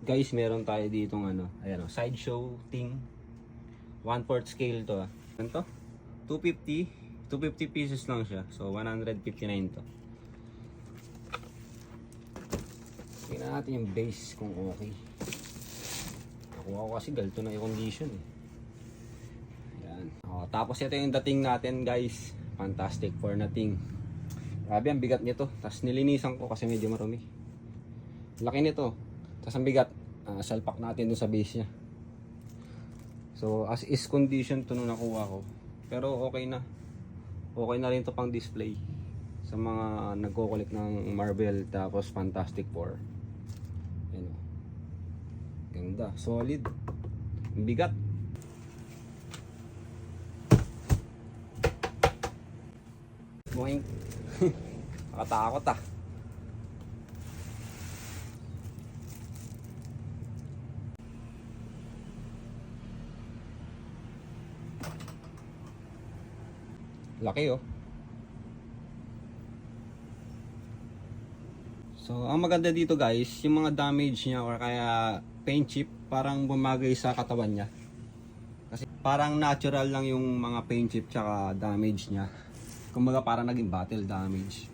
Guys, meron tayo ditong ano, ayan o, sideshow thing. 1/4 scale to ah. Ano to? 250 pieces lang siya. So 159 to. Tingnan natin yung base kung okay. Nakuha ko kasi galto na yung condition eh. Ayan. O, tapos ito yung dating natin guys. Fantastic for nothing. Grabe ang bigat nito. Tapos nilinisan ko kasi medyo marumi. Laki nito. Tapos ang bigat. Salpak natin dun sa base nya. So as is condition to nung nakuha ko. Pero okay na. Okay na rin to pang display. Sa mga nagko-collect ng Marvel tapos Fantastic Four. Ayan o. Ganda. Solid. Ang bigat. Boing. Nakatakot ah. Laki oh. So ang maganda dito guys, yung mga damage niya or kaya paint chip parang bumagay sa katawan niya. Kasi parang natural lang yung mga paint chip tsaka damage niya. Kumbaga parang naging battle damage.